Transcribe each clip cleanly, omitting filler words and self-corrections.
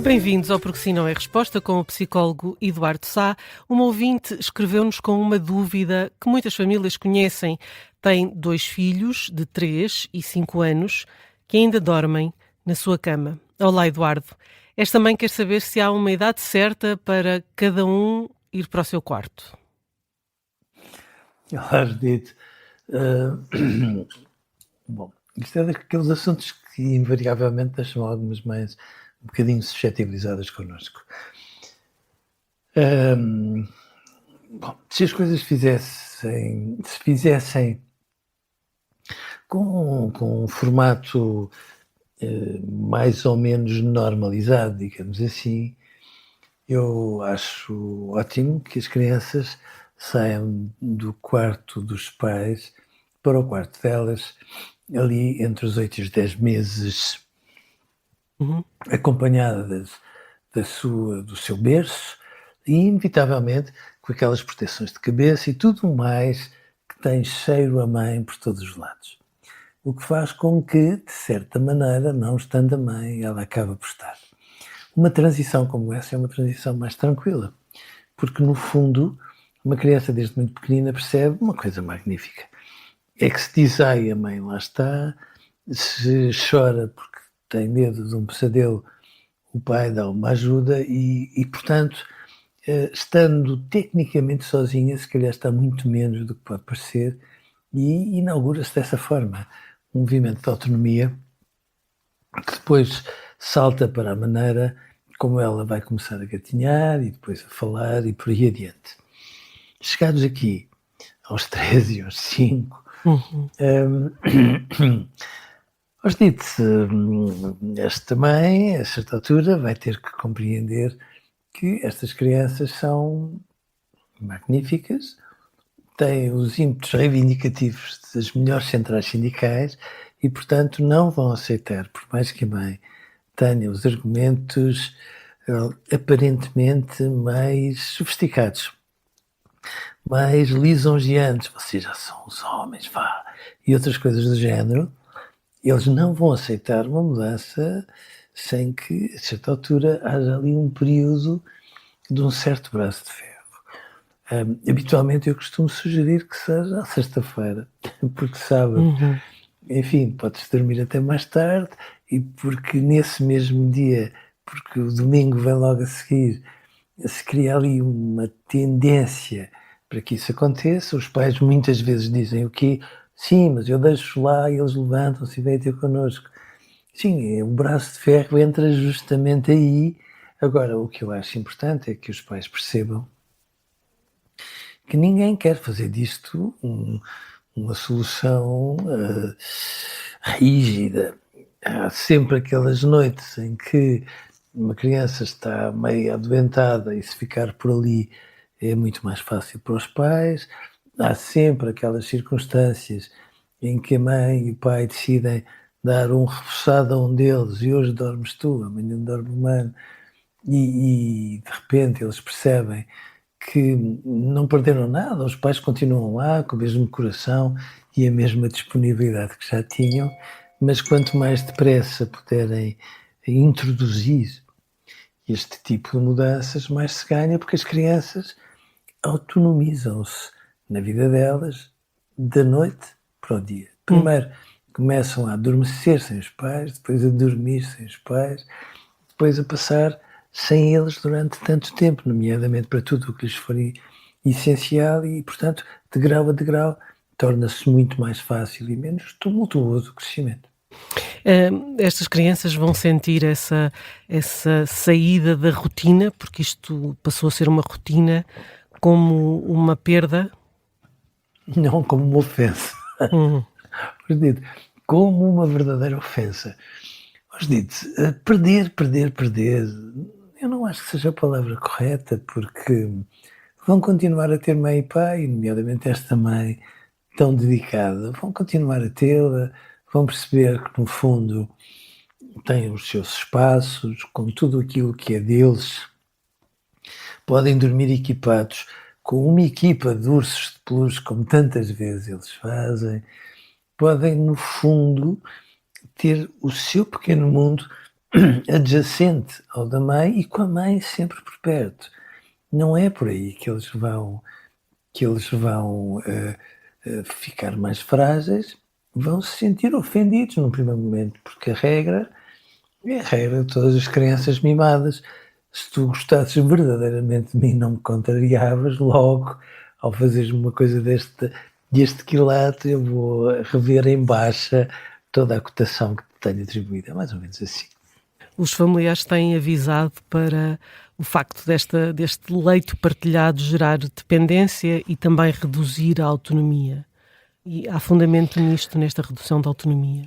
Bem-vindos ao Porque Sim Não é Resposta com o psicólogo Eduardo Sá. Uma ouvinte escreveu-nos com uma dúvida que muitas famílias conhecem. Tem 2 filhos de 3 e 5 anos que ainda dormem na sua cama. Olá, Eduardo. Esta mãe quer saber se há uma idade certa para cada um ir para o seu quarto. Olá, Judite. Bom, isto é daqueles assuntos que invariavelmente deixam algumas mães um bocadinho suscetibilizadas connosco. Bom, se as coisas se fizessem com um formato mais ou menos normalizado, digamos assim, eu acho ótimo que as crianças saiam do quarto dos pais para o quarto delas, ali entre os 8 e os 10 meses, acompanhadas do seu berço e, inevitavelmente, com aquelas proteções de cabeça e tudo mais que tem cheiro a mãe por todos os lados. O que faz com que, de certa maneira, não estando a mãe, ela acaba por estar. Uma transição como essa é uma transição mais tranquila, porque, no fundo, uma criança desde muito pequenina percebe uma coisa magnífica. É que se diz, ai, a mãe lá está, se chora porque tem medo de um pesadelo, o pai dá uma ajuda e portanto, estando tecnicamente sozinha, se calhar está muito menos do que pode parecer, e inaugura-se dessa forma um movimento de autonomia que depois salta para a maneira como ela vai começar a gatinhar e depois a falar e por aí adiante. Chegados aqui aos 13 e aos 5, dito, esta mãe, a certa altura, vai ter que compreender que estas crianças são magníficas, têm os ímpetos reivindicativos das melhores centrais sindicais e, portanto, não vão aceitar, por mais que a mãe tenha os argumentos aparentemente mais sofisticados, mais lisonjeantes, vocês já são os homens, vá, e outras coisas do género. Eles não vão aceitar uma mudança sem que, a certa altura, haja ali um período de um certo braço de ferro. Habitualmente eu costumo sugerir que seja à sexta-feira, porque sábado, enfim, podes dormir até mais tarde e porque nesse mesmo dia, porque o domingo vem logo a seguir, se cria ali uma tendência para que isso aconteça. Os pais muitas vezes dizem o quê? Sim, mas eu deixo lá e eles levantam-se e vêm ter connosco. Sim, o braço de ferro entra justamente aí. Agora, o que eu acho importante é que os pais percebam que ninguém quer fazer disto uma solução rígida. Há sempre aquelas noites em que uma criança está meio adoentada e se ficar por ali é muito mais fácil para os pais. Há sempre aquelas circunstâncias em que a mãe e o pai decidem dar um reforçado a um deles e hoje dormes tu, amanhã dorme o mano, e de repente eles percebem que não perderam nada, os pais continuam lá com o mesmo coração e a mesma disponibilidade que já tinham, mas quanto mais depressa puderem introduzir este tipo de mudanças, mais se ganha, porque as crianças autonomizam-se na vida delas da noite para o dia. Primeiro começam a adormecer sem os pais, depois a dormir sem os pais, depois a passar sem eles durante tanto tempo, nomeadamente para tudo o que lhes for essencial e, portanto, de grau a degrau, torna-se muito mais fácil e menos tumultuoso o crescimento. Estas crianças vão sentir essa saída da rotina, porque isto passou a ser uma rotina, como uma perda? Não como uma ofensa. Como uma verdadeira ofensa. Perder, eu não acho que seja a palavra correta, porque vão continuar a ter mãe e pai, nomeadamente esta mãe tão dedicada, vão continuar a tê-la, vão perceber que no fundo têm os seus espaços, com tudo aquilo que é deles, podem dormir equipados com uma equipa de ursos de peluche, como tantas vezes eles fazem, podem no fundo ter o seu pequeno mundo adjacente ao da mãe e com a mãe sempre por perto. Não é por aí que eles vão ficar mais frágeis, vão se sentir ofendidos num primeiro momento, porque a regra é a regra de todas as crianças mimadas. Se tu gostasses verdadeiramente de mim, não me contrariavas, logo, ao fazeres uma coisa deste quilate, eu vou rever em baixa toda a cotação que te tenho atribuída. É mais ou menos assim. Os familiares têm avisado para o facto deste leito partilhado gerar dependência e também reduzir a autonomia. E há fundamento nisto, nesta redução da autonomia?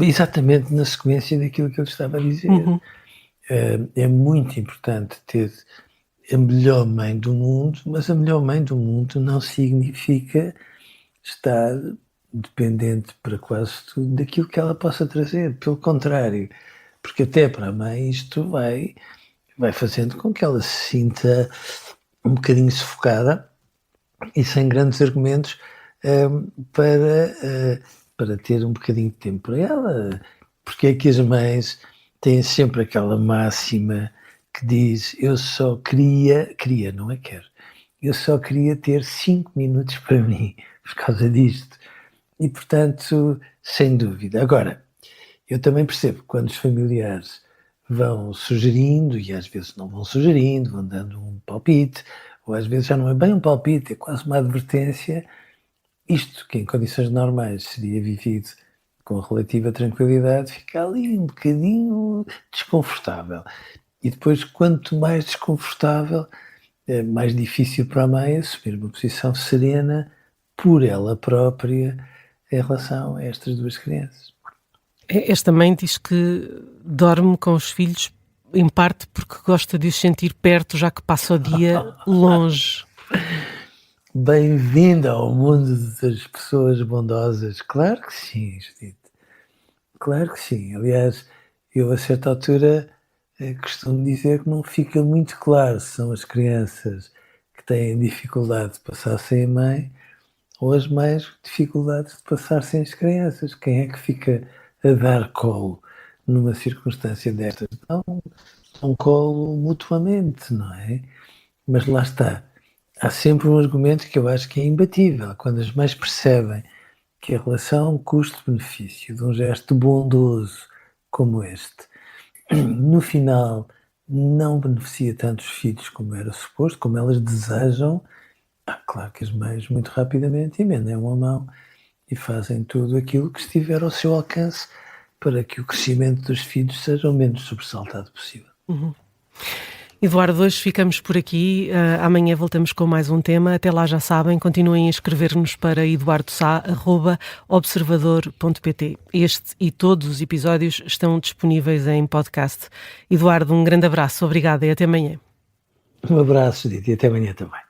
Exatamente na sequência daquilo que eu estava a dizer. É muito importante ter a melhor mãe do mundo, mas a melhor mãe do mundo não significa estar dependente para quase tudo daquilo que ela possa trazer. Pelo contrário, porque até para a mãe isto vai fazendo com que ela se sinta um bocadinho sufocada e sem grandes argumentos para ter um bocadinho de tempo para ela. Porque é que as mães têm sempre aquela máxima que diz: eu só queria, não é quero, eu só queria ter 5 minutos para mim, por causa disto. E, portanto, sem dúvida. Agora, eu também percebo que quando os familiares vão sugerindo, e às vezes não vão sugerindo, vão dando um palpite, ou às vezes já não é bem um palpite, é quase uma advertência, isto que em condições normais seria vivido com relativa tranquilidade, fica ali um bocadinho desconfortável. E depois, quanto mais desconfortável, é mais difícil para a mãe assumir uma posição serena por ela própria em relação a estas duas crianças. Esta mãe diz que dorme com os filhos em parte porque gosta de os sentir perto, já que passa o dia longe. Bem-vinda ao mundo das pessoas bondosas. Claro que sim, Judite. Claro que sim. Aliás, eu a certa altura costumo dizer que não fica muito claro se são as crianças que têm dificuldade de passar sem a mãe ou as mães dificuldades de passar sem as crianças. Quem é que fica a dar colo numa circunstância destas? Dão um colo mutuamente, não é? Mas lá está. Há sempre um argumento que eu acho que é imbatível. Quando as mães percebem que a relação custo-benefício de um gesto bondoso como este, no final, não beneficia tanto os filhos como era suposto, como elas desejam, claro que as mães muito rapidamente emendem a mão e fazem tudo aquilo que estiver ao seu alcance para que o crescimento dos filhos seja o menos sobressaltado possível. Eduardo, hoje ficamos por aqui. Amanhã voltamos com mais um tema. Até lá, já sabem, continuem a escrever-nos para eduardosá@observador.pt. Este e todos os episódios estão disponíveis em podcast. Eduardo, um grande abraço, obrigada e até amanhã. Um abraço, Dito, e até amanhã também.